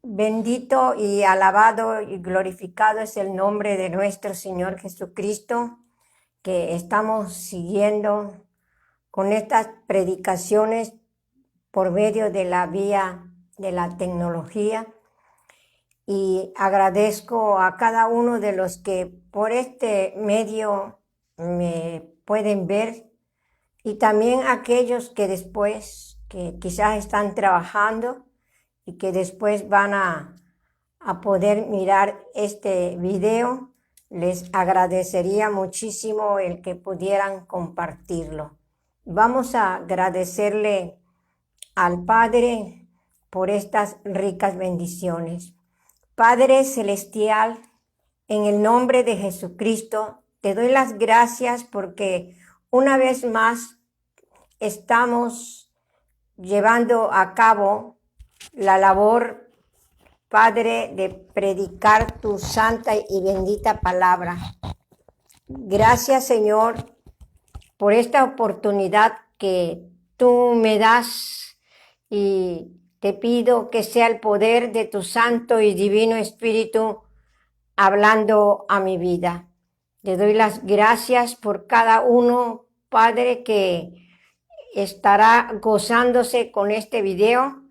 Bendito y alabado y glorificado es el nombre de nuestro Señor Jesucristo, que estamos siguiendo con estas predicaciones por medio de la vía de la tecnología. Y agradezco a cada uno de los que por este medio me pueden ver, y también a aquellos que después, que quizás están trabajando y que después van a poder mirar este video. Les agradecería muchísimo el que pudieran compartirlo. Vamos a agradecerle al Padre por estas ricas bendiciones. Padre Celestial, en el nombre de Jesucristo, te doy las gracias porque una vez más estamos llevando a cabo la labor, Padre, de predicar tu santa y bendita palabra. Gracias, Señor, por esta oportunidad que tú me das, y te pido que sea el poder de tu Santo y Divino Espíritu hablando a mi vida. Te doy las gracias por cada uno, Padre, que estará gozándose con este video,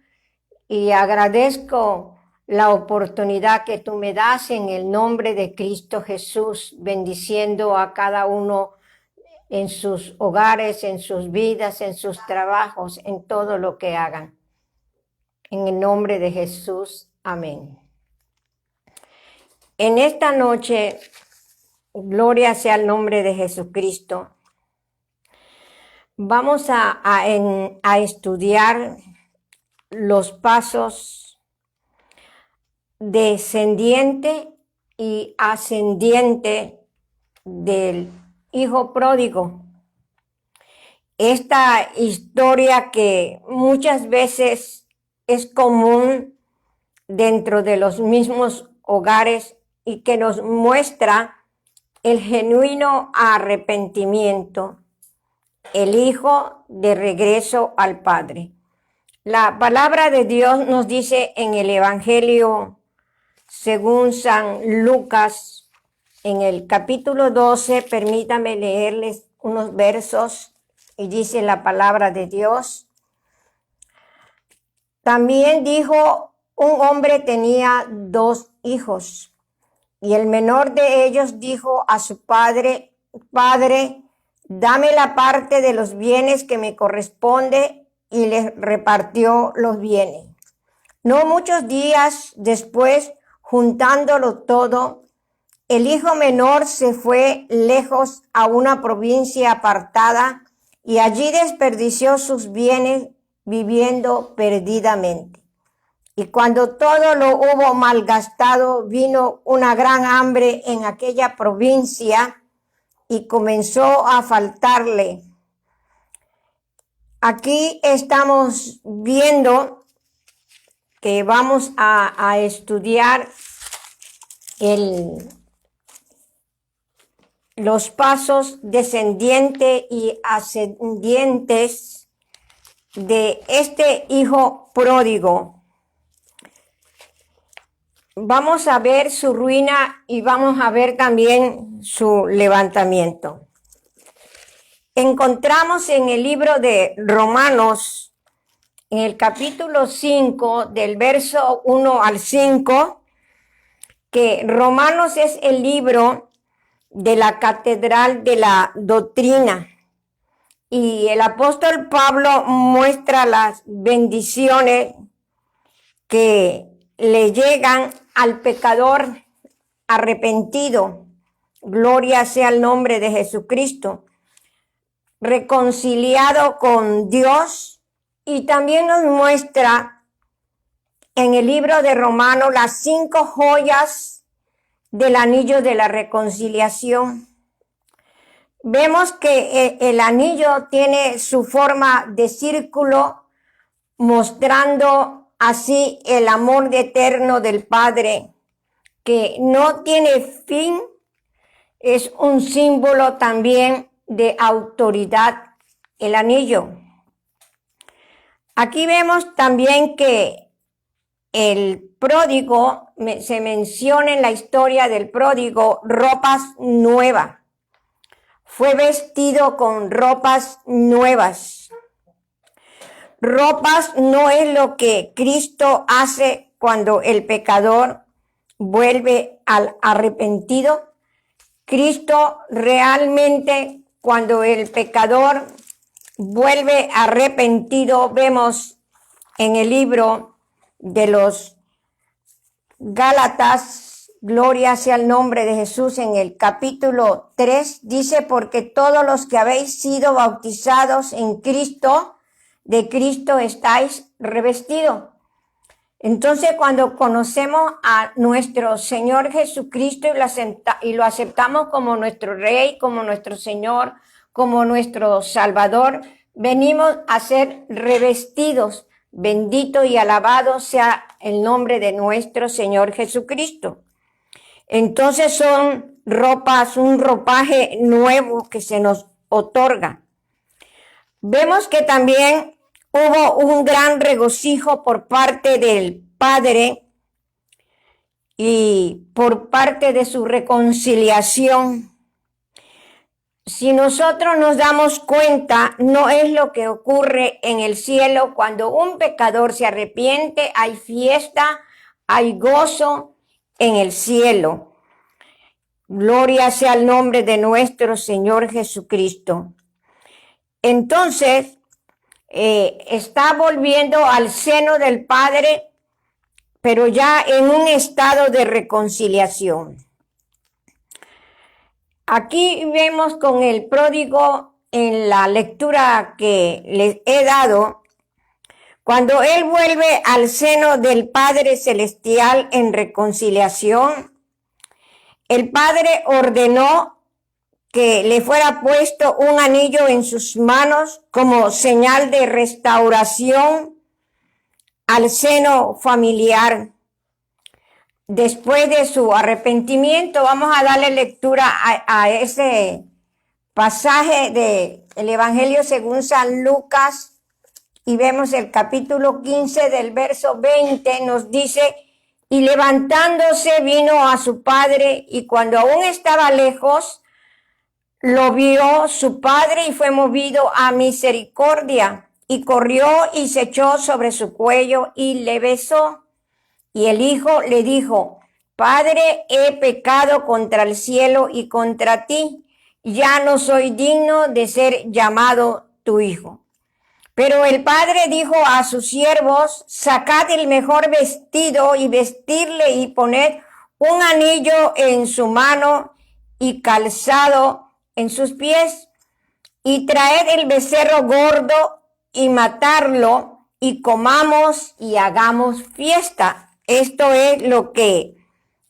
y agradezco la oportunidad que tú me das en el nombre de Cristo Jesús, bendiciendo a cada uno en sus hogares, en sus vidas, en sus trabajos, en todo lo que hagan. En el nombre de Jesús, amén. En esta noche, gloria sea el nombre de Jesucristo, vamos a estudiar los pasos descendiente y ascendiente del hijo pródigo. Esta historia que muchas veces es común dentro de los mismos hogares y que nos muestra el genuino arrepentimiento, el hijo de regreso al Padre. La palabra de Dios nos dice en el Evangelio según San Lucas, en el capítulo 12, permítame leerles unos versos, y dice la palabra de Dios: también dijo, un hombre tenía 2 hijos, y el menor de ellos dijo a su padre: Padre, dame la parte de los bienes que me corresponde, y les repartió los bienes. No muchos días después, juntándolo todo, el hijo menor se fue lejos a una provincia apartada, y allí desperdició sus bienes viviendo perdidamente. Y cuando todo lo hubo malgastado, vino una gran hambre en aquella provincia y comenzó a faltarle. Aquí estamos viendo que vamos a estudiar los pasos descendientes y ascendientes de este hijo pródigo. Vamos a ver su ruina y vamos a ver también su levantamiento. Encontramos en el libro de Romanos, en el capítulo 5, del verso 1 al 5, que Romanos es el libro de la catedral de la doctrina, y el apóstol Pablo muestra las bendiciones que le llegan al pecador arrepentido. Gloria sea el nombre de Jesucristo, reconciliado con Dios. Y también nos muestra en el libro de Romanos las 5 joyas del anillo de la reconciliación. Vemos que el anillo tiene su forma de círculo, mostrando así el amor eterno del Padre, que no tiene fin. Es un símbolo también de autoridad, el anillo. Aquí vemos también que el pródigo, se menciona en la historia del pródigo ropas nuevas. Fue vestido con ropas nuevas. Ropas no es lo que Cristo hace cuando el pecador vuelve al arrepentido. Cristo realmente, cuando el pecador vuelve arrepentido, vemos en el libro de los Gálatas, gloria sea el nombre de Jesús, en el capítulo 3, dice, porque todos los que habéis sido bautizados en Cristo, de Cristo estáis revestidos. Entonces, cuando conocemos a nuestro Señor Jesucristo y lo aceptamos como nuestro Rey, como nuestro Señor, como nuestro Salvador, venimos a ser revestidos. Bendito y alabado sea el nombre de nuestro Señor Jesucristo. Entonces son ropas, un ropaje nuevo que se nos otorga. Vemos que también hubo un gran regocijo por parte del Padre y por parte de su reconciliación. Si nosotros nos damos cuenta, no es lo que ocurre en el cielo. Cuando un pecador se arrepiente, hay fiesta, hay gozo en el cielo. Gloria sea el nombre de nuestro Señor Jesucristo. Entonces, está volviendo al seno del Padre, pero ya en un estado de reconciliación. Aquí vemos con el pródigo en la lectura que les he dado, cuando él vuelve al seno del Padre Celestial en reconciliación, el Padre ordenó que le fuera puesto un anillo en sus manos como señal de restauración al seno familiar. Después de su arrepentimiento, vamos a darle lectura a ese pasaje del Evangelio según San Lucas, y vemos el capítulo 15 del verso 20, nos dice, y levantándose vino a su padre, y cuando aún estaba lejos, lo vio su padre y fue movido a misericordia, y corrió y se echó sobre su cuello y le besó. Y el hijo le dijo, Padre, he pecado contra el cielo y contra ti, ya no soy digno de ser llamado tu hijo. Pero el padre dijo a sus siervos, sacad el mejor vestido y vestirle y poned un anillo en su mano y calzado en sus pies, y traed el becerro gordo y matarlo, y comamos y hagamos fiesta. Esto es lo que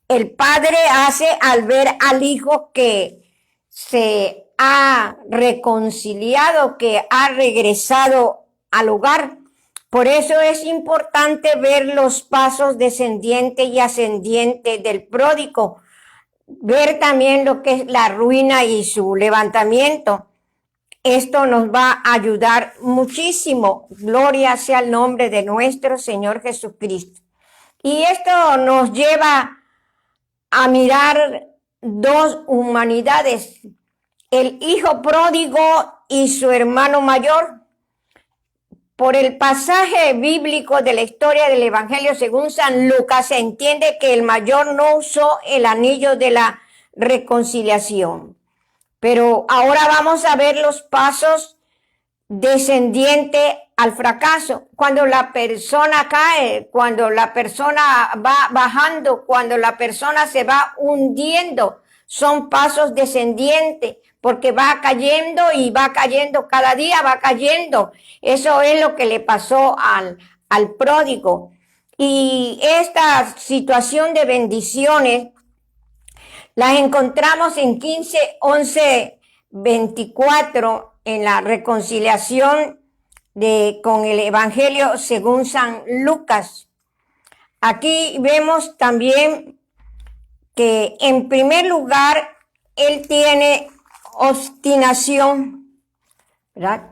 el padre hace al ver al hijo que se ha reconciliado, que ha regresado al hogar. Por eso es importante ver los pasos descendiente y ascendiente del pródigo, ver también lo que es la ruina y su levantamiento. Esto nos va a ayudar muchísimo. Gloria sea el nombre de nuestro Señor Jesucristo. Y esto nos lleva a mirar dos humanidades, el hijo pródigo y su hermano mayor. Por el pasaje bíblico de la historia del Evangelio según San Lucas, se entiende que el mayor no usó el anillo de la reconciliación. Pero ahora vamos a ver los pasos descendientes al fracaso. Cuando la persona cae, cuando la persona va bajando, cuando la persona se va hundiendo, son pasos descendientes, porque va cayendo y va cayendo, cada día va cayendo. Eso es lo que le pasó al pródigo. Y esta situación de bendiciones las encontramos en 15, 11, 24 en la reconciliación con el Evangelio según San Lucas. Aquí vemos también que en primer lugar él tiene obstinación, ¿verdad?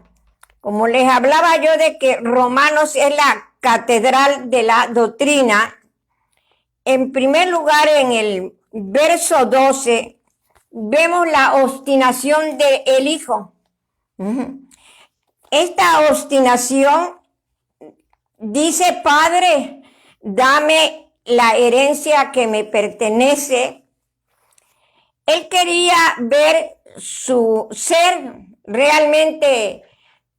Como les hablaba yo de que Romanos es la catedral de la doctrina, en primer lugar en el verso 12, vemos la obstinación del hijo. Esta obstinación dice: Padre, dame la herencia que me pertenece. Él quería ver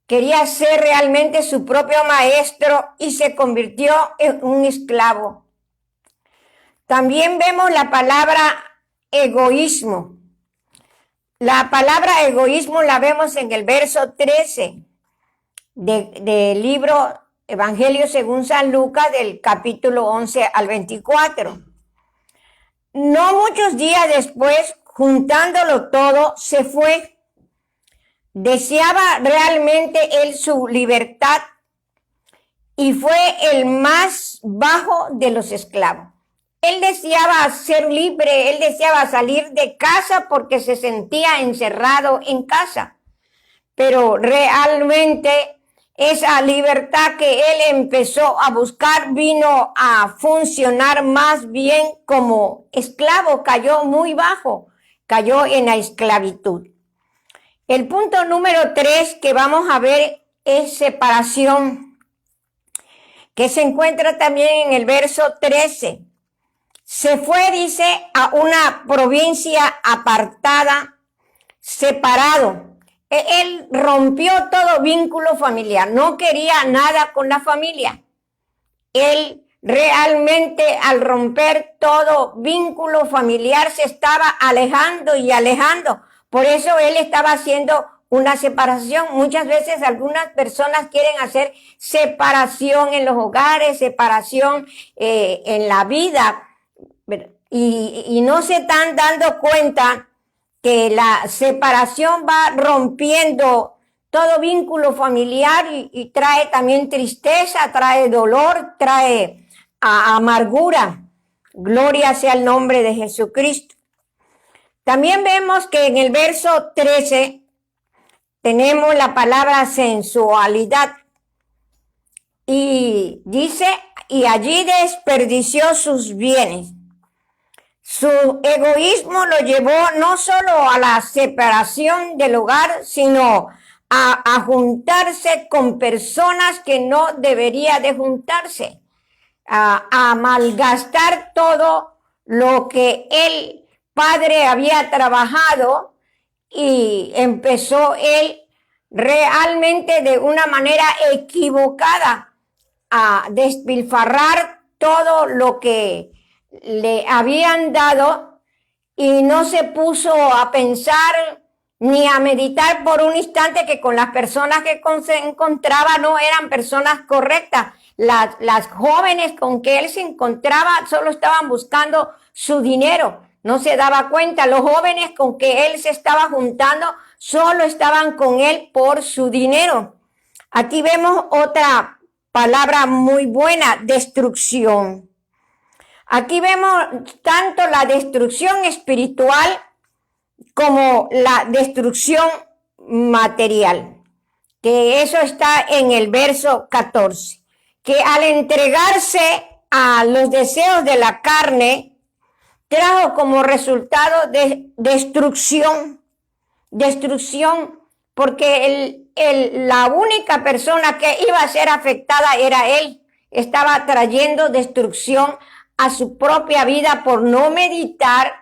quería ser realmente su propio maestro y se convirtió en un esclavo. También vemos la palabra egoísmo. La palabra egoísmo la vemos en el verso 13 del libro Evangelio según San Lucas, del capítulo 11 al 24. No muchos días después, juntándolo todo, se fue. Deseaba realmente él su libertad y fue el más bajo de los esclavos. Él deseaba ser libre, él deseaba salir de casa porque se sentía encerrado en casa. Pero realmente esa libertad que él empezó a buscar vino a funcionar más bien como esclavo, cayó muy bajo, cayó en la esclavitud. El punto número 3 que vamos a ver es separación, que se encuentra también en el verso 13. Se fue, dice, a una provincia apartada, separado. Él rompió todo vínculo familiar, no quería nada con la familia. Él realmente, al romper todo vínculo familiar, se estaba alejando y alejando. Por eso él estaba haciendo una separación. Muchas veces algunas personas quieren hacer separación en los hogares, separación en la vida, y no se están dando cuenta que la separación va rompiendo todo vínculo familiar y trae también tristeza, trae dolor, trae amargura. Gloria sea el nombre de Jesucristo. También vemos que en el verso 13 tenemos la palabra sensualidad. Y dice: y allí desperdició sus bienes. Su egoísmo lo llevó no solo a la separación del hogar, sino a juntarse con personas que no debería de juntarse, a malgastar todo lo que él, padre, había trabajado, y empezó él realmente de una manera equivocada a despilfarrar todo lo que le habían dado, y no se puso a pensar ni a meditar por un instante que con las personas que se encontraba no eran personas correctas. Las jóvenes con que él se encontraba solo estaban buscando su dinero, no se daba cuenta. Los jóvenes con que él se estaba juntando solo estaban con él por su dinero. Aquí vemos otra palabra muy buena: destrucción. Aquí vemos tanto la destrucción espiritual como la destrucción material, que eso está en el verso 14, que al entregarse a los deseos de la carne, trajo como resultado de destrucción, porque la única persona que iba a ser afectada era él. Estaba trayendo destrucción a su propia vida por no meditar,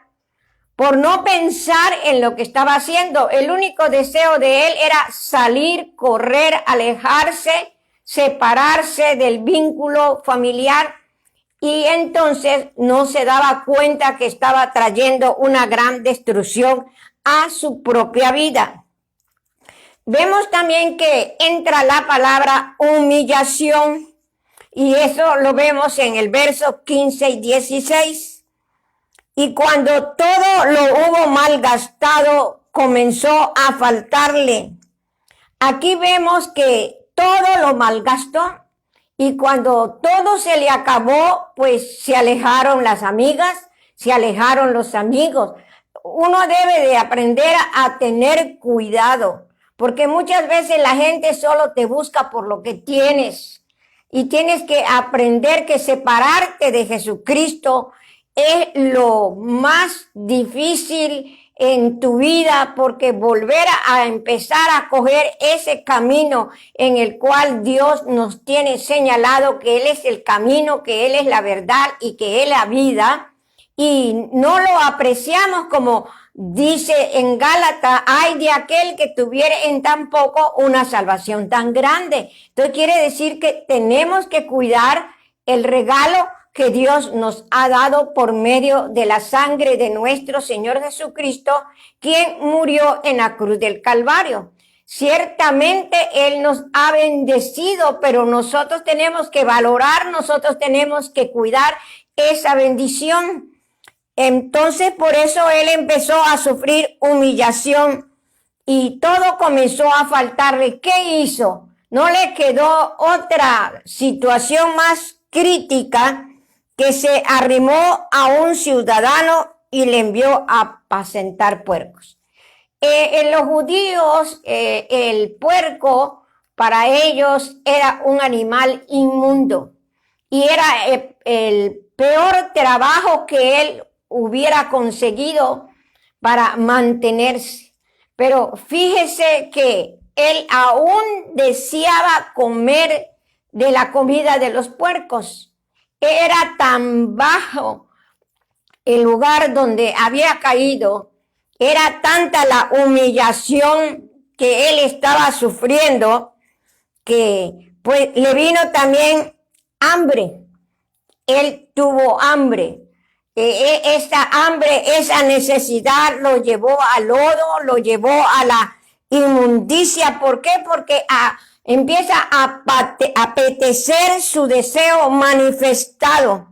por no pensar en lo que estaba haciendo. El único deseo de él era salir, correr, alejarse, separarse del vínculo familiar, y entonces no se daba cuenta que estaba trayendo una gran destrucción a su propia vida. Vemos también que entra la palabra humillación, y eso lo vemos en el verso 15 y 16. Y cuando todo lo hubo malgastado, comenzó a faltarle. Aquí vemos que todo lo malgastó, y cuando todo se le acabó, pues se alejaron las amigas, se alejaron los amigos. Uno debe de aprender a tener cuidado, porque muchas veces la gente solo te busca por lo que tienes, y tienes que aprender que separarte de Jesucristo es lo más difícil en tu vida, porque volver a empezar a coger ese camino en el cual Dios nos tiene señalado que Él es el camino, que Él es la verdad y que Él es la vida, y no lo apreciamos como dice en Gálatas, ay de aquel que tuviera en tan poco una salvación tan grande. Entonces quiere decir que tenemos que cuidar el regalo que Dios nos ha dado por medio de la sangre de nuestro Señor Jesucristo, quien murió en la cruz del Calvario. Ciertamente Él nos ha bendecido, pero nosotros tenemos que valorar, nosotros tenemos que cuidar esa bendición. Entonces por eso Él empezó a sufrir humillación y todo comenzó a faltarle. ¿Qué hizo? No le quedó otra situación más crítica que se arrimó a un ciudadano y le envió a apacentar puercos. En los judíos, el puerco para ellos era un animal inmundo y era el peor trabajo que él hubiera conseguido para mantenerse. Pero fíjese que él aún deseaba comer de la comida de los puercos. Era tan bajo el lugar donde había caído, era tanta la humillación que él estaba sufriendo, que pues le vino también hambre. Él tuvo hambre. Esa hambre, esa necesidad lo llevó al lodo, lo llevó a la inmundicia. ¿Por qué? Porque empieza a apetecer su deseo manifestado.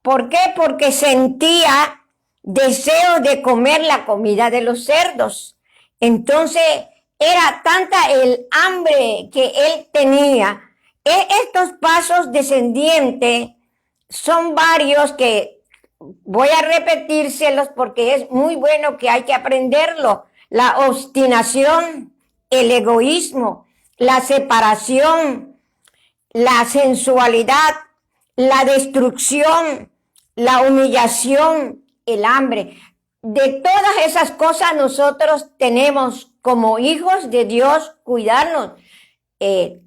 ¿Por qué? Porque sentía deseo de comer la comida de los cerdos. Entonces era tanta el hambre que él tenía. Estos pasos descendientes son varios que voy a repetírselos porque es muy bueno que hay que aprenderlo. La obstinación, el egoísmo, la separación, la sensualidad, la destrucción, la humillación, el hambre. De todas esas cosas nosotros tenemos como hijos de Dios cuidarnos.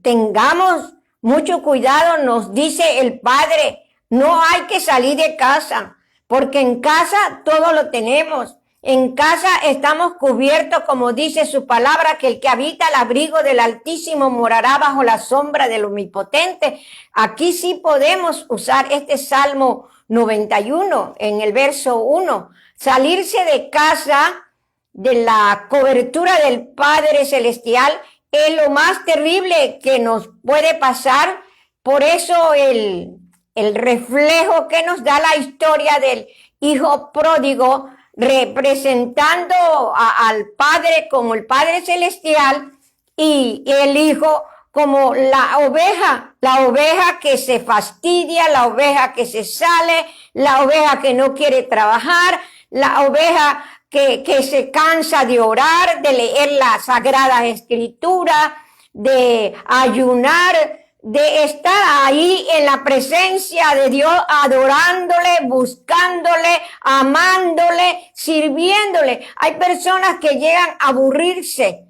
Tengamos mucho cuidado, nos dice el Padre, no hay que salir de casa, porque en casa todo lo tenemos. En casa estamos cubiertos, como dice su palabra, que el que habita al abrigo del Altísimo morará bajo la sombra del Omnipotente. Aquí sí podemos usar este Salmo 91 en el verso 1. Salirse de casa, de la cobertura del Padre Celestial, es lo más terrible que nos puede pasar. Por eso el reflejo que nos da la historia del hijo pródigo, representando al Padre como el Padre Celestial y el Hijo como la oveja que se fastidia, la oveja que se sale, la oveja que no quiere trabajar, la oveja que se cansa de orar, de leer la Sagrada Escritura, de ayunar, de estar ahí en la presencia de Dios, adorándole, buscándole, amándole, sirviéndole. Hay personas que llegan a aburrirse,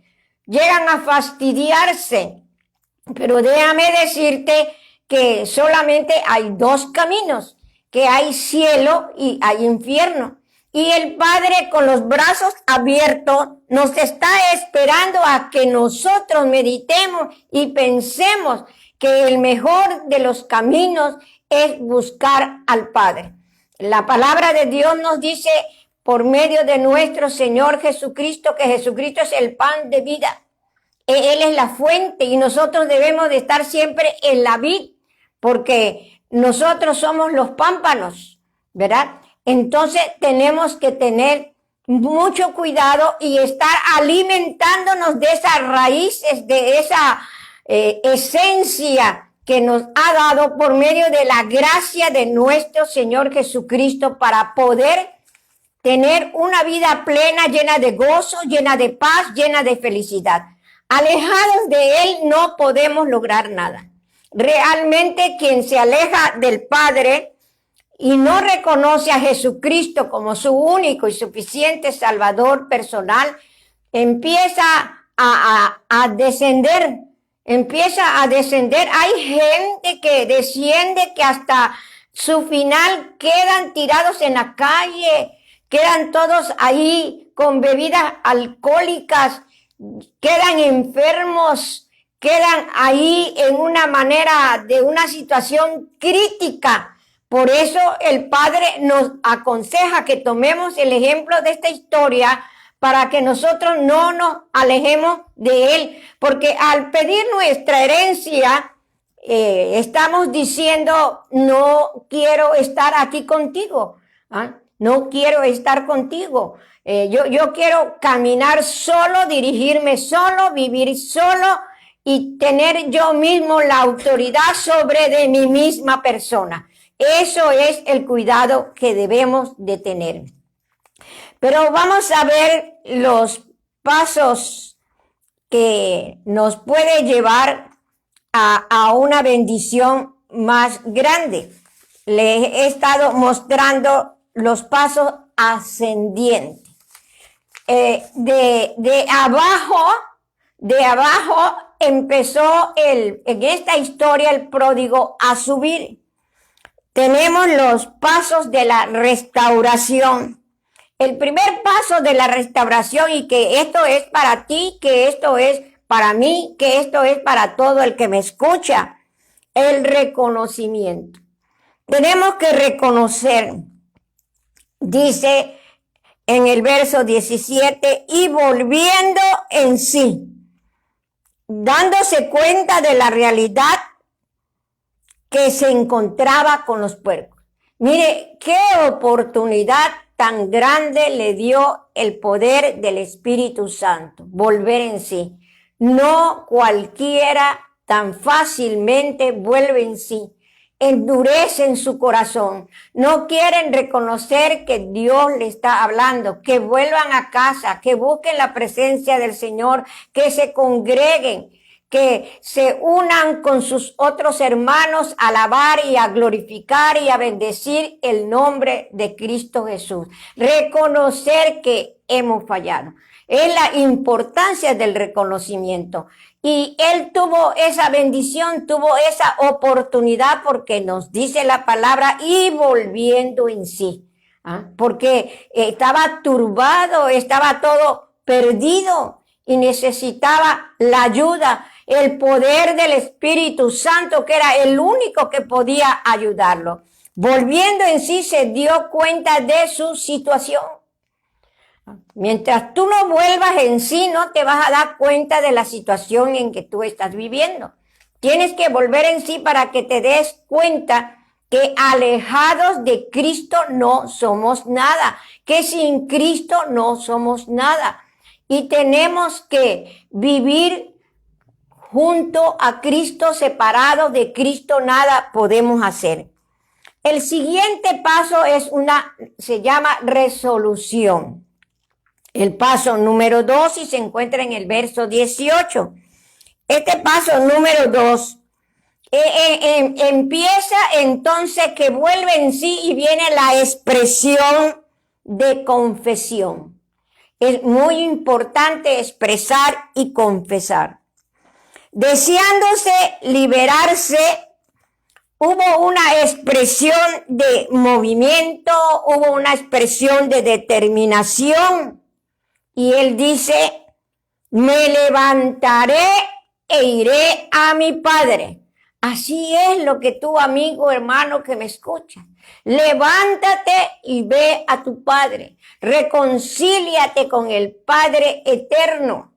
llegan a fastidiarse, pero déjame decirte que solamente hay dos caminos, que hay cielo y hay infierno. Y el Padre con los brazos abiertos nos está esperando a que nosotros meditemos y pensemos que el mejor de los caminos es buscar al Padre. La palabra de Dios nos dice por medio de nuestro Señor Jesucristo que Jesucristo es el pan de vida. Él es la fuente y nosotros debemos de estar siempre en la vid porque nosotros somos los pámpanos, ¿verdad? Entonces tenemos que tener mucho cuidado y estar alimentándonos de esas raíces, de esa esencia que nos ha dado por medio de la gracia de nuestro Señor Jesucristo para poder tener una vida plena, llena de gozo, llena de paz, llena de felicidad. Alejados de Él no podemos lograr nada. Realmente quien se aleja del Padre y no reconoce a Jesucristo como su único y suficiente Salvador personal, empieza a descender. Empieza a descender. Hay gente que desciende que hasta su final quedan tirados en la calle, quedan todos ahí con bebidas alcohólicas, quedan enfermos, quedan ahí en una manera de una situación crítica. Por eso el Padre nos aconseja que tomemos el ejemplo de esta historia para que nosotros no nos alejemos de Él. Porque al pedir nuestra herencia, estamos diciendo, no quiero estar aquí contigo. No quiero estar contigo. Yo quiero caminar solo, dirigirme solo, vivir solo y tener yo mismo la autoridad sobre de mi misma persona. Eso es el cuidado que debemos de tener. Pero vamos a ver los pasos que nos puede llevar a una bendición más grande. Les he estado mostrando los pasos ascendientes. De abajo empezó en esta historia el pródigo a subir. Tenemos los pasos de la restauración. El primer paso de la restauración, y que esto es para ti, que esto es para mí, que esto es para todo el que me escucha, el reconocimiento. Tenemos que reconocer, dice en el verso 17, y volviendo en sí, dándose cuenta de la realidad que se encontraba con los puercos. Mire, qué oportunidad tan grande le dio el poder del Espíritu Santo, volver en sí. No cualquiera tan fácilmente vuelve en sí. Endurecen su corazón. No quieren reconocer que Dios le está hablando, que vuelvan a casa, que busquen la presencia del Señor, que se congreguen, que se unan con sus otros hermanos a alabar y a glorificar y a bendecir el nombre de Cristo Jesús. Reconocer que hemos fallado. Es la importancia del reconocimiento. Y él tuvo esa bendición, tuvo esa oportunidad porque nos dice la palabra y volviendo en sí. Porque estaba turbado, estaba todo perdido y necesitaba la ayuda, el poder del Espíritu Santo, que era el único que podía ayudarlo. Volviendo en sí, se dio cuenta de su situación. Mientras tú no vuelvas en sí, no te vas a dar cuenta de la situación en que tú estás viviendo. Tienes que volver en sí para que te des cuenta que alejados de Cristo no somos nada, que sin Cristo no somos nada. Y tenemos que vivir junto a Cristo, separados de Cristo, nada podemos hacer. El siguiente paso se llama resolución. El paso número 2 y se encuentra en el verso 18. Este paso número 2 empieza entonces que vuelve en sí y viene la expresión de confesión. Es muy importante expresar y confesar. Deseándose liberarse, hubo una expresión de movimiento, hubo una expresión de determinación. Y él dice, me levantaré e iré a mi Padre. Así es lo que tú, amigo, hermano, que me escuchas. Levántate y ve a tu Padre. Reconcíliate con el Padre eterno.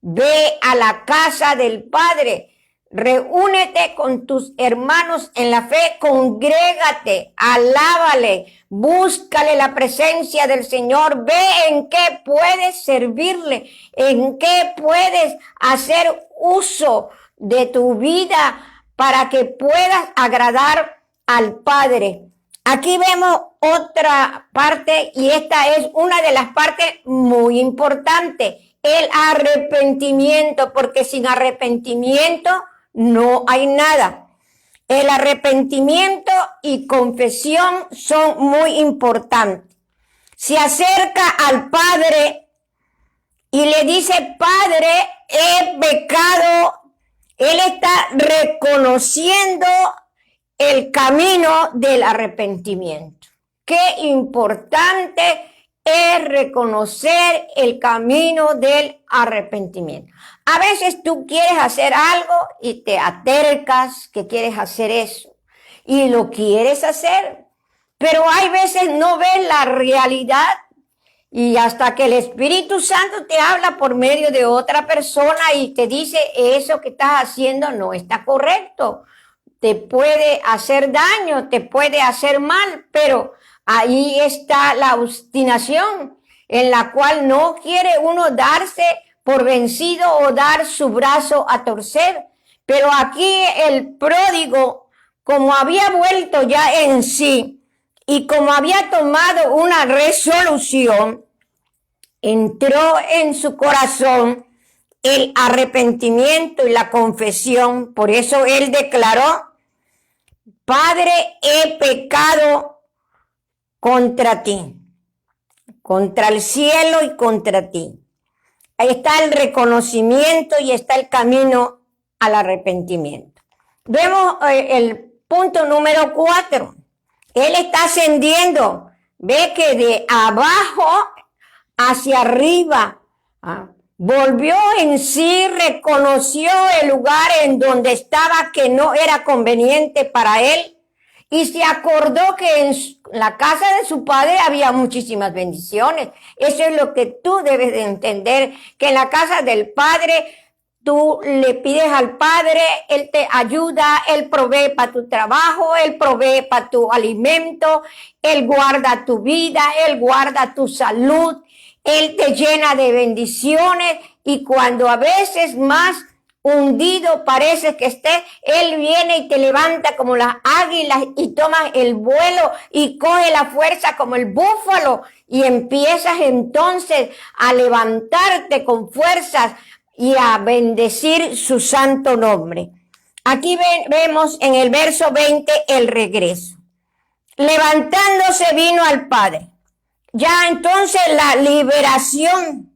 Ve a la casa del Padre. Reúnete con tus hermanos en la fe, congrégate, alábale, búscale la presencia del Señor, ve en qué puedes servirle, en qué puedes hacer uso de tu vida para que puedas agradar al Padre. Aquí vemos otra parte y esta es una de las partes muy importantes, el arrepentimiento, porque sin arrepentimiento no hay nada. El arrepentimiento y confesión son muy importantes. Se acerca al Padre y le dice, Padre, he pecado. Él está reconociendo el camino del arrepentimiento. Qué importante es reconocer el camino del arrepentimiento. A veces tú quieres hacer algo y te atercas que quieres hacer eso y lo quieres hacer, pero hay veces no ves la realidad y hasta que el Espíritu Santo te habla por medio de otra persona y te dice eso que estás haciendo no está correcto, te puede hacer daño, te puede hacer mal, pero ahí está la obstinación en la cual no quiere uno darse por vencido o dar su brazo a torcer. Pero aquí el pródigo, como había vuelto ya en sí y como había tomado una resolución, entró en su corazón el arrepentimiento y la confesión. Por eso él declaró, Padre, he pecado contra ti, contra el cielo y contra ti. Ahí está el reconocimiento y está el camino al arrepentimiento. Vemos el punto número 4. Él está ascendiendo. Ve que de abajo hacia arriba. Volvió en sí, reconoció el lugar en donde estaba que no era conveniente para él y se acordó que en la casa de su padre había muchísimas bendiciones. Eso es lo que tú debes de entender, que en la casa del Padre tú le pides al Padre, Él te ayuda, Él provee para tu trabajo, Él provee para tu alimento, Él guarda tu vida, Él guarda tu salud. Él te llena de bendiciones y cuando a veces más hundido parece que estés, Él viene y te levanta como las águilas y tomas el vuelo y coge la fuerza como el búfalo y empiezas entonces a levantarte con fuerzas y a bendecir su santo nombre. Aquí vemos en el verso 20 el regreso. Levantándose vino al Padre. Ya entonces la liberación,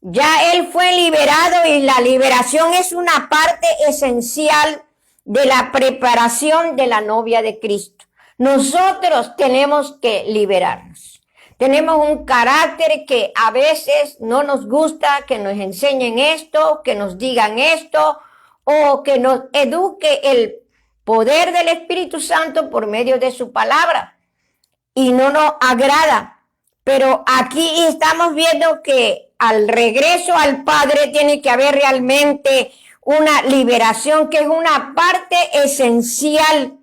ya él fue liberado y la liberación es una parte esencial de la preparación de la novia de Cristo. Nosotros tenemos que liberarnos. Tenemos un carácter que a veces no nos gusta que nos enseñen esto, que nos digan esto o que nos eduque el poder del Espíritu Santo por medio de su palabra y no nos agrada. Pero aquí estamos viendo que al regreso al Padre tiene que haber realmente una liberación que es una parte esencial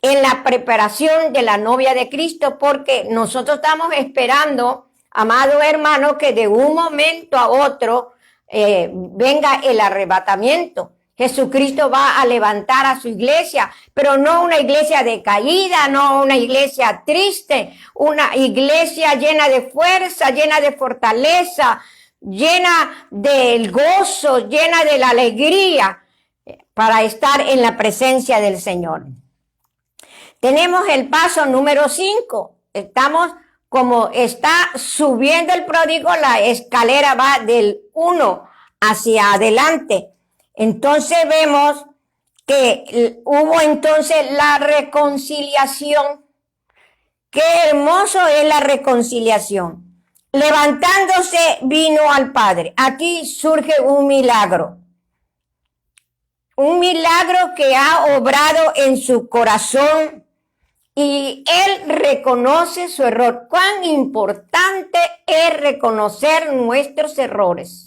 en la preparación de la novia de Cristo, porque nosotros estamos esperando, amado hermano, que de un momento a otro venga el arrebatamiento. Jesucristo va a levantar a su iglesia, pero no una iglesia decaída, no una iglesia triste, una iglesia llena de fuerza, llena de fortaleza, llena del gozo, llena de la alegría para estar en la presencia del Señor. Tenemos el paso número 5. Estamos como está subiendo el pródigo, la escalera va del 1 hacia adelante. Entonces vemos que hubo entonces la reconciliación. Qué hermoso es la reconciliación. Levantándose vino al Padre. Aquí surge un milagro. Un milagro que ha obrado en su corazón y él reconoce su error. Cuán importante es reconocer nuestros errores.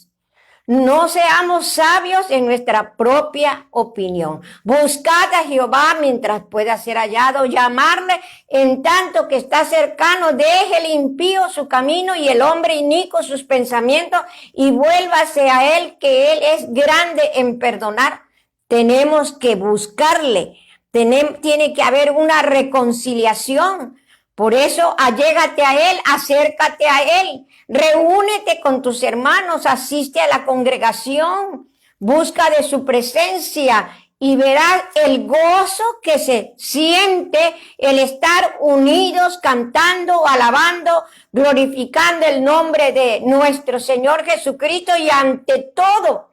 No seamos sabios en nuestra propia opinión. Buscad a Jehová mientras pueda ser hallado, llamarle en tanto que está cercano. Deje el impío su camino y el hombre inicuo sus pensamientos y vuélvase a él, que él es grande en perdonar. Tenemos que buscarle. Tiene que haber una reconciliación. Por eso, allégate a él, acércate a él, reúnete con tus hermanos, asiste a la congregación, busca de su presencia y verás el gozo que se siente el estar unidos, cantando, alabando, glorificando el nombre de nuestro Señor Jesucristo y ante todo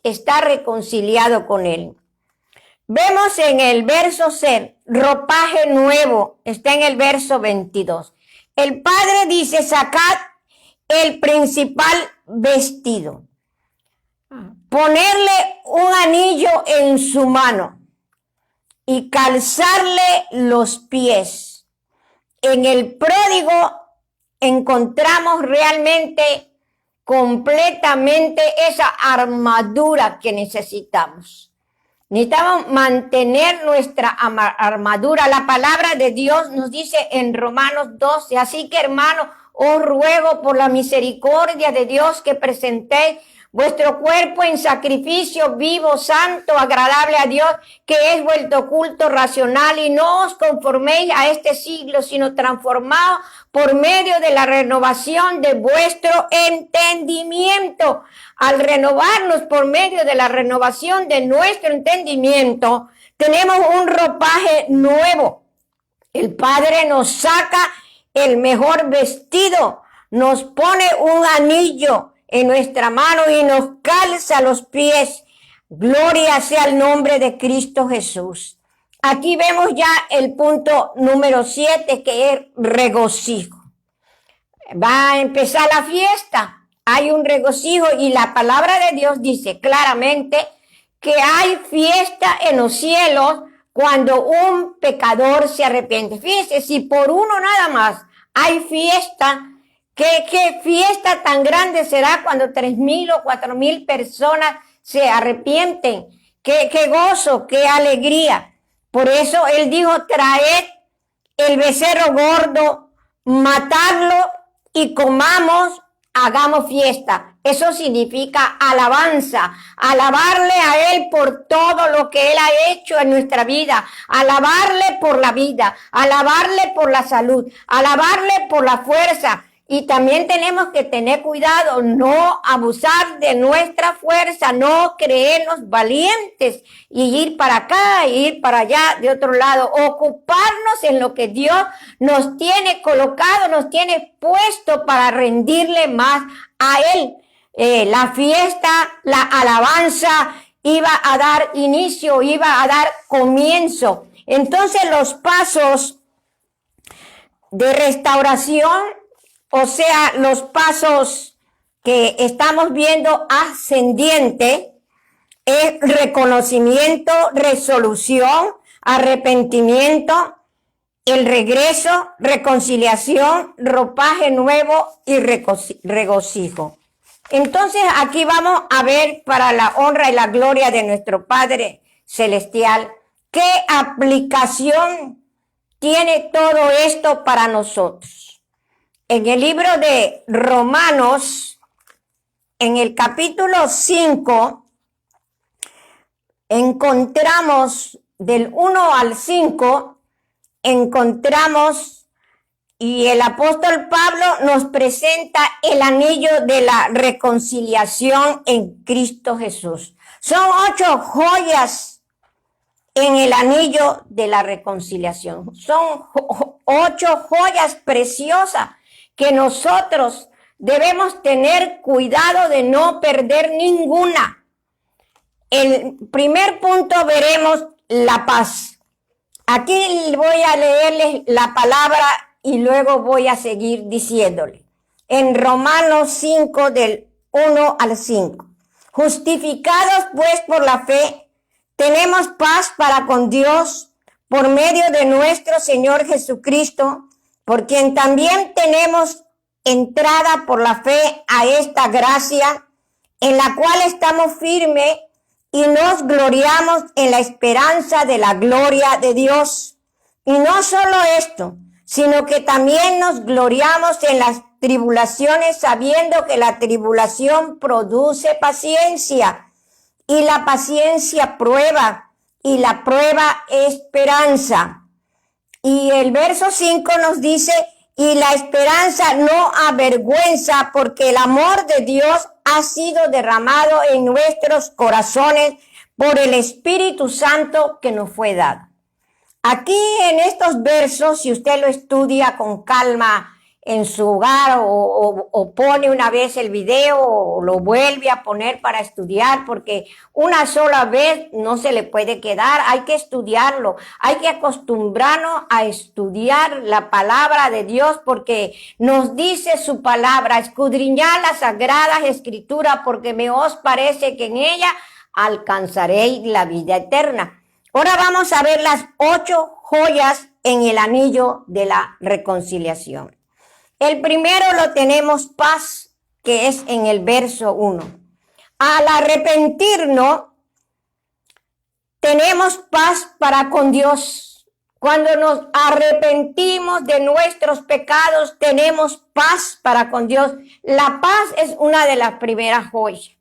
estar reconciliado con Él. Vemos en el verso 6, ropaje nuevo, está en el verso 22. El Padre dice, sacad el principal vestido, ponerle un anillo en su mano y calzarle los pies. En el pródigo encontramos realmente completamente esa armadura que necesitamos. Necesitamos mantener nuestra armadura. La palabra de Dios nos dice en Romanos 12, así que hermanos, os ruego por la misericordia de Dios que presentéis vuestro cuerpo en sacrificio vivo, santo, agradable a Dios, que es vuestro culto racional, y no os conforméis a este siglo, sino transformaos por medio de la renovación de vuestro entendimiento. Al renovarnos por medio de la renovación de nuestro entendimiento, tenemos un ropaje nuevo. El Padre nos saca el mejor vestido, nos pone un anillo en nuestra mano y nos calza los pies. Gloria sea el nombre de Cristo Jesús. Aquí vemos ya el punto número 7, que es regocijo. Va a empezar la fiesta. Hay un regocijo y la palabra de Dios dice claramente que hay fiesta en los cielos cuando un pecador se arrepiente. Fíjense, si por uno nada más hay fiesta, ¿qué fiesta tan grande será cuando 3,000 o 4,000 personas se arrepienten? ¡Qué gozo, qué alegría! Por eso Él dijo, traed el becerro gordo, matadlo y comamos, hagamos fiesta. Eso significa alabanza, alabarle a Él por todo lo que Él ha hecho en nuestra vida, alabarle por la vida, alabarle por la salud, alabarle por la fuerza. Y también tenemos que tener cuidado, no abusar de nuestra fuerza, no creernos valientes y ir para acá, y ir para allá, de otro lado, ocuparnos en lo que Dios nos tiene colocado, nos tiene puesto para rendirle más a Él. La fiesta, la alabanza iba a dar inicio, iba a dar comienzo. Entonces los pasos de restauración, o sea, los pasos que estamos viendo ascendiente, es reconocimiento, resolución, arrepentimiento, el regreso, reconciliación, ropaje nuevo y regocijo. Entonces aquí vamos a ver, para la honra y la gloria de nuestro Padre Celestial, qué aplicación tiene todo esto para nosotros. En el libro de Romanos, en el capítulo 5, encontramos del 1 al 5, encontramos, y el apóstol Pablo nos presenta el anillo de la reconciliación en Cristo Jesús. Son 8 joyas en el anillo de la reconciliación. Son 8 joyas preciosas que nosotros debemos tener cuidado de no perder ninguna. El primer punto veremos la paz. Aquí voy a leerles la palabra y luego voy a seguir diciéndole. En Romanos 5 del 1 al 5. Justificados pues por la fe, tenemos paz para con Dios por medio de nuestro Señor Jesucristo, por quien también tenemos entrada por la fe a esta gracia, en la cual estamos firmes y nos gloriamos en la esperanza de la gloria de Dios. Y no solo esto, sino que también nos gloriamos en las tribulaciones, sabiendo que la tribulación produce paciencia, y la paciencia prueba, y la prueba esperanza. Y el verso 5 nos dice, y la esperanza no avergüenza, porque el amor de Dios ha sido derramado en nuestros corazones por el Espíritu Santo que nos fue dado. Aquí en estos versos, si usted lo estudia con calma en su hogar o pone una vez el video o lo vuelve a poner para estudiar, porque una sola vez no se le puede quedar, hay que estudiarlo, hay que acostumbrarnos a estudiar la palabra de Dios, porque nos dice su palabra, escudriñad las sagradas escrituras, porque me os parece que en ella alcanzaréis la vida eterna. Ahora vamos a ver las 8 joyas en el anillo de la reconciliación. El primero lo tenemos paz, que es en el verso 1. Al arrepentirnos, tenemos paz para con Dios. Cuando nos arrepentimos de nuestros pecados, tenemos paz para con Dios. La paz es una de las primeras joyas.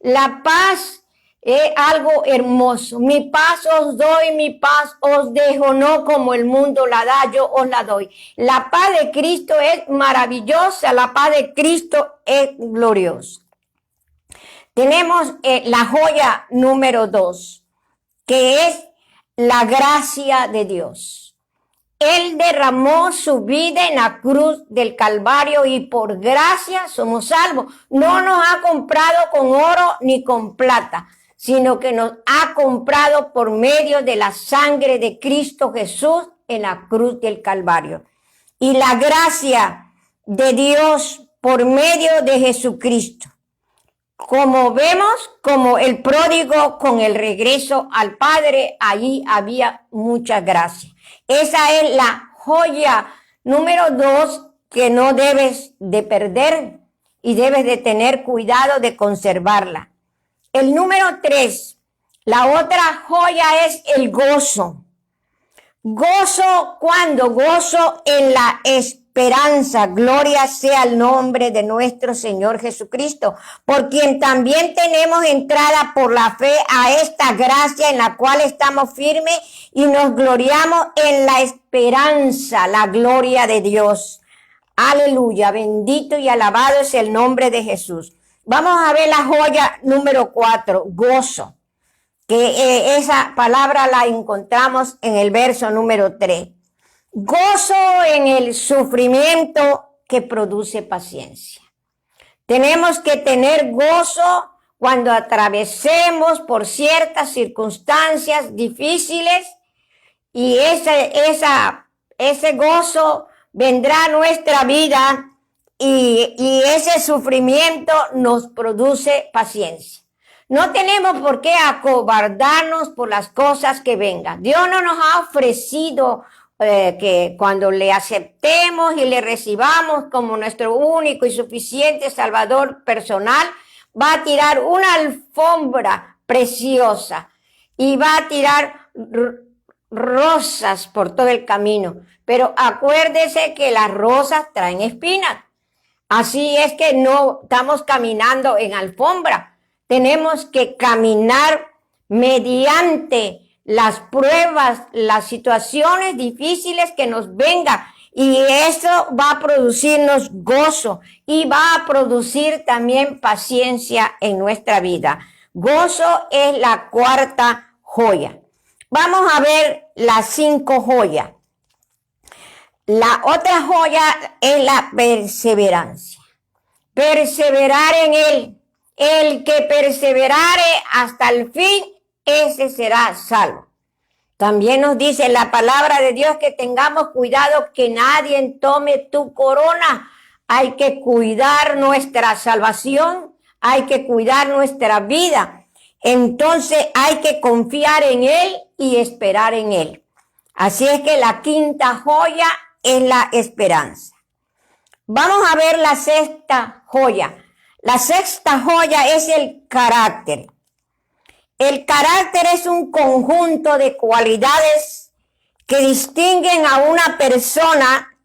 La paz es algo hermoso. Mi paz os doy, mi paz os dejo, no como el mundo la da, yo os la doy. La paz de Cristo es maravillosa, la paz de Cristo es gloriosa. Tenemos la joya número 2, que es la gracia de Dios. Él derramó su vida en la cruz del Calvario y por gracia somos salvos. No nos ha comprado con oro ni con plata, sino que nos ha comprado por medio de la sangre de Cristo Jesús en la cruz del Calvario. Y la gracia de Dios por medio de Jesucristo. Como vemos, como el pródigo con el regreso al Padre, allí había mucha gracia. Esa es la joya número 2 que no debes de perder y debes de tener cuidado de conservarla. El número 3, la otra joya es el gozo. Gozo cuando, gozo en la esperanza. Gloria sea el nombre de nuestro Señor Jesucristo, por quien también tenemos entrada por la fe a esta gracia en la cual estamos firmes y nos gloriamos en la esperanza, la gloria de Dios. Aleluya, bendito y alabado es el nombre de Jesús. Vamos a ver la joya número 4, gozo, que esa palabra la encontramos en el verso número 3. Gozo en el sufrimiento que produce paciencia. Tenemos que tener gozo cuando atravesemos por ciertas circunstancias difíciles y ese gozo vendrá a nuestra vida. Y ese sufrimiento nos produce paciencia. No tenemos por qué acobardarnos por las cosas que vengan. Dios no nos ha ofrecido que cuando le aceptemos y le recibamos como nuestro único y suficiente Salvador personal, va a tirar una alfombra preciosa y va a tirar rosas por todo el camino. Pero acuérdese que las rosas traen espinas. Así es que no estamos caminando en alfombra. Tenemos que caminar mediante las pruebas, las situaciones difíciles que nos vengan. Y eso va a producirnos gozo y va a producir también paciencia en nuestra vida. Gozo es la cuarta joya. Vamos a ver las 5 joyas. La otra joya es la perseverancia. Perseverar en Él. El que perseverare hasta el fin, ese será salvo. También nos dice la palabra de Dios que tengamos cuidado que nadie tome tu corona. Hay que cuidar nuestra salvación, hay que cuidar nuestra vida. Entonces hay que confiar en Él y esperar en Él. Así es que la quinta joya es la esperanza. Vamos a ver la sexta joya. La sexta joya es el carácter. El carácter es un conjunto de cualidades que distinguen a una persona.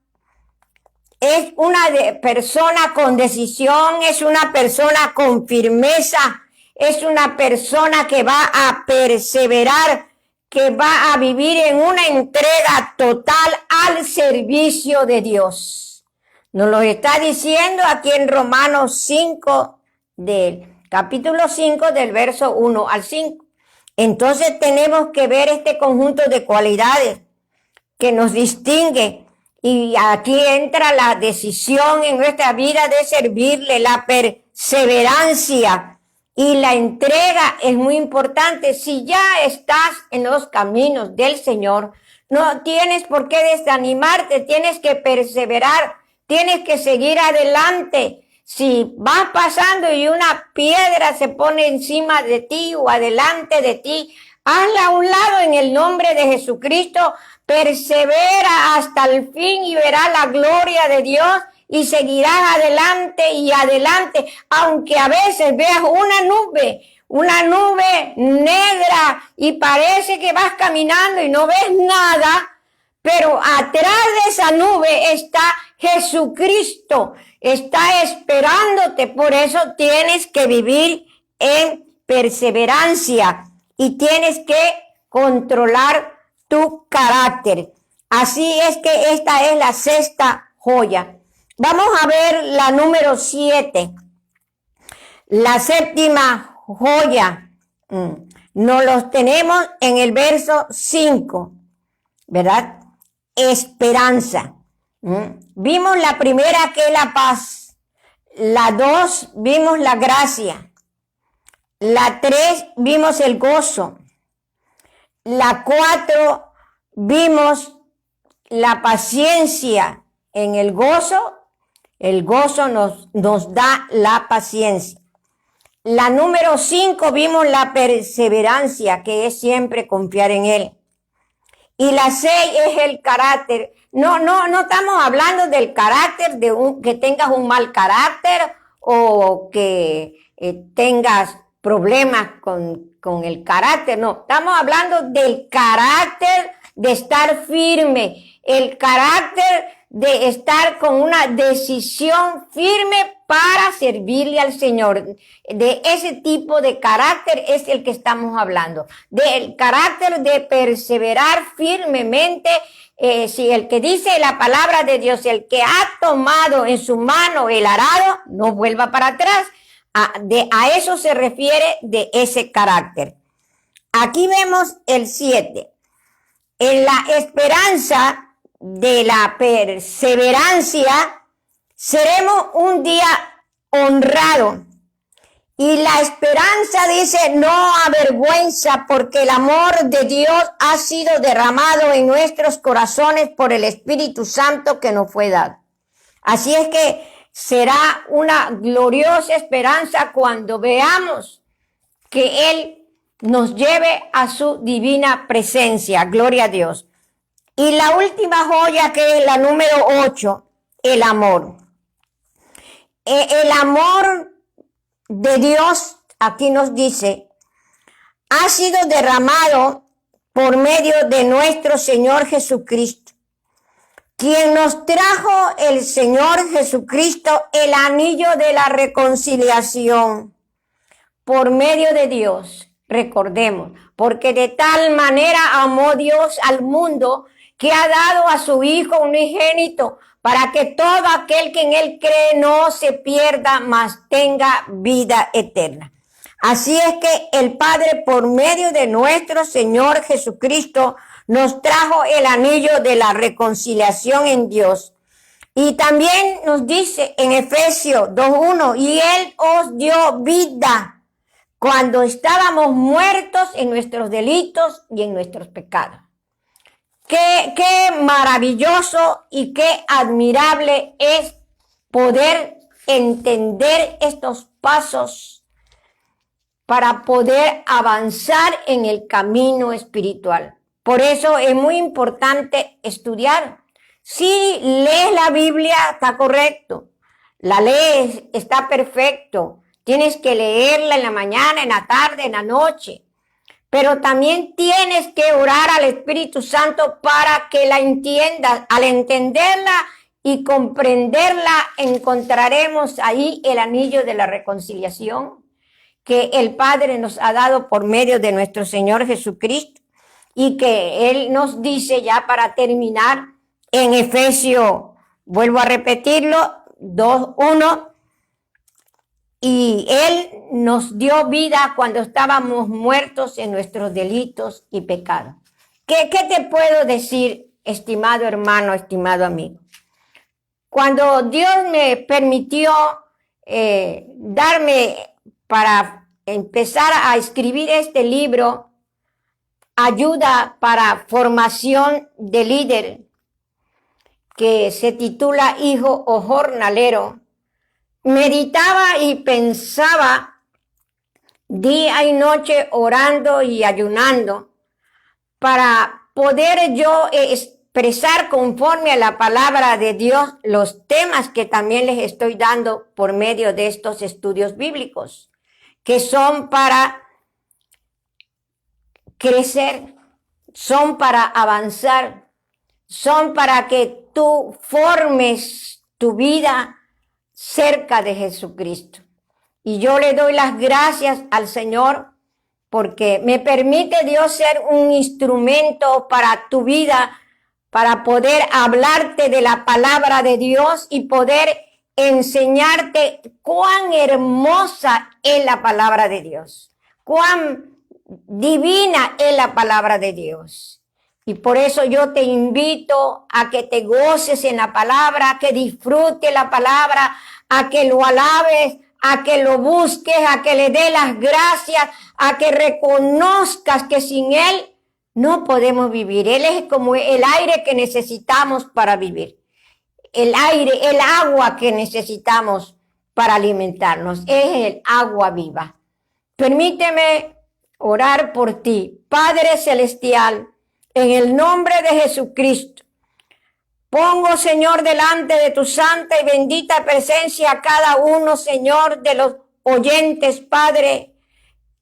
Es una persona con decisión, es una persona con firmeza, es una persona que va a perseverar, que va a vivir en una entrega total al servicio de Dios. Nos lo está diciendo aquí en Romanos 5, del capítulo 5, del verso 1 al 5. Entonces tenemos que ver este conjunto de cualidades que nos distingue. Y aquí entra la decisión en nuestra vida de servirle, la perseverancia y la entrega es muy importante. Si ya estás en los caminos del Señor, no tienes por qué desanimarte, tienes que perseverar, tienes que seguir adelante. Si vas pasando y una piedra se pone encima de ti o adelante de ti, hazla a un lado en el nombre de Jesucristo. Persevera hasta el fin y verás la gloria de Dios y seguirás adelante y adelante, aunque a veces veas una nube negra y parece que vas caminando y no ves nada, pero atrás de esa nube está Jesucristo, está esperándote. Por eso tienes que vivir en perseverancia y tienes que controlar tu carácter. Así es que esta es la sexta joya. Vamos a ver la número 7. La séptima joya. Nos los tenemos en el verso 5, ¿verdad? Esperanza. Vimos la primera, que es la paz. La 2 vimos la gracia. La 3 vimos el gozo. La 4 vimos la paciencia. En el gozo nos da la paciencia. La número 5 vimos la perseverancia, que es siempre confiar en Él. Y la 6 es el carácter. No estamos hablando del carácter, que tengas un mal carácter o que tengas problemas con el carácter. No, estamos hablando del carácter de estar firme, el carácter de estar con una decisión firme para servirle al Señor. De ese tipo de carácter es el que estamos hablando. Del carácter de perseverar firmemente. Si el que dice la palabra de Dios, el que ha tomado en su mano el arado, no vuelva para atrás. A eso se refiere de ese carácter. Aquí vemos el 7. En la esperanza de la perseverancia, seremos un día honrados. Y la esperanza dice, no avergüenza, porque el amor de Dios ha sido derramado en nuestros corazones por el Espíritu Santo que nos fue dado. Así es que será una gloriosa esperanza cuando veamos que Él nos lleve a su divina presencia. Gloria a Dios. Y la última joya, que es la número 8, el amor. El amor de Dios, aquí nos dice, ha sido derramado por medio de nuestro Señor Jesucristo, quien nos trajo el Señor Jesucristo el anillo de la reconciliación. Por medio de Dios, recordemos, porque de tal manera amó Dios al mundo que ha dado a su Hijo unigénito, para que todo aquel que en Él cree no se pierda, mas tenga vida eterna. Así es que el Padre, por medio de nuestro Señor Jesucristo, nos trajo el anillo de la reconciliación en Dios. Y también nos dice en Efesios 2:1, y Él os dio vida cuando estábamos muertos en nuestros delitos y en nuestros pecados. Qué maravilloso y qué admirable es poder entender estos pasos para poder avanzar en el camino espiritual. Por eso es muy importante estudiar. Si lees la Biblia, está correcto. La lees, está perfecto. Tienes que leerla en la mañana, en la tarde, en la noche. Pero también tienes que orar al Espíritu Santo para que la entiendas. Al entenderla y comprenderla, encontraremos ahí el anillo de la reconciliación que el Padre nos ha dado por medio de nuestro Señor Jesucristo, y que Él nos dice, ya para terminar, en Efesios, vuelvo a repetirlo, 2:1, y Él nos dio vida cuando estábamos muertos en nuestros delitos y pecados. ¿Qué te puedo decir, estimado hermano, estimado amigo? Cuando Dios me permitió darme para empezar a escribir este libro, Ayuda para Formación de Líder, que se titula Hijo o Jornalero, meditaba y pensaba día y noche orando y ayunando para poder yo expresar conforme a la palabra de Dios los temas que también les estoy dando por medio de estos estudios bíblicos, que son para crecer, son para avanzar, son para que tú formes tu vida cerca de Jesucristo. Y yo le doy las gracias al Señor porque me permite Dios ser un instrumento para tu vida, para poder hablarte de la palabra de Dios y poder enseñarte cuán hermosa es la palabra de Dios, cuán divina es la palabra de Dios. Y por eso yo te invito a que te goces en la palabra, a que disfrutes la palabra, a que lo alabes, a que lo busques, a que le des las gracias, a que reconozcas que sin Él no podemos vivir. Él es como el aire que necesitamos para vivir. El aire, el agua que necesitamos para alimentarnos. Es el agua viva. Permíteme orar por ti, Padre Celestial, en el nombre de Jesucristo. Pongo, Señor, delante de tu santa y bendita presencia a cada uno, Señor, de los oyentes, Padre,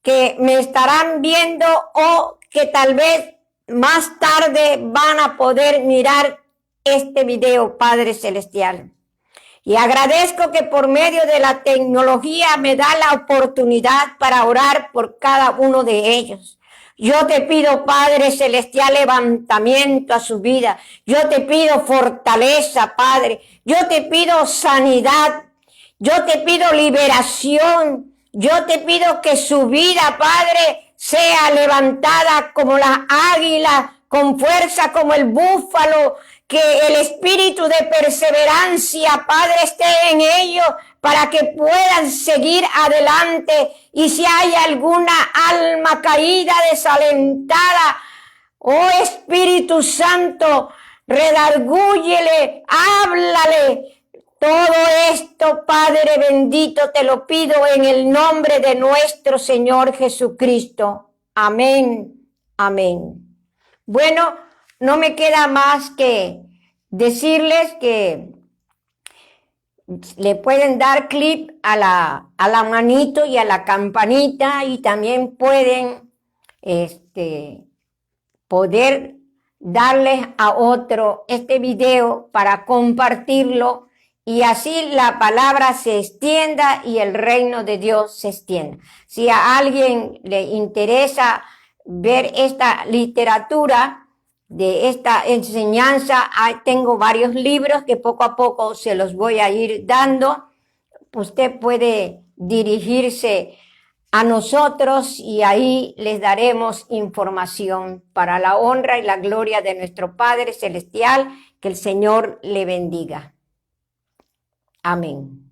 que me estarán viendo o que tal vez más tarde van a poder mirar este video, Padre Celestial. Y agradezco que por medio de la tecnología me da la oportunidad para orar por cada uno de ellos. Yo te pido, Padre Celestial, levantamiento a su vida. Yo te pido fortaleza, Padre. Yo te pido sanidad. Yo te pido liberación. Yo te pido que su vida, Padre, sea levantada como la águila, con fuerza como el búfalo, que el espíritu de perseverancia, Padre, esté en ellos para que puedan seguir adelante. Y si hay alguna alma caída, desalentada, oh Espíritu Santo, redargúyele, háblale. Todo esto, Padre bendito, te lo pido en el nombre de nuestro Señor Jesucristo. Amén, amén. Bueno, no me queda más que decirles que le pueden dar clic a la manito y a la campanita y también pueden poder darles a otro este video para compartirlo y así la palabra se extienda y el reino de Dios se extienda. Si a alguien le interesa ver esta literatura de esta enseñanza, tengo varios libros que poco a poco se los voy a ir dando. Usted puede dirigirse a nosotros y ahí les daremos información para la honra y la gloria de nuestro Padre Celestial. Que el Señor le bendiga. Amén.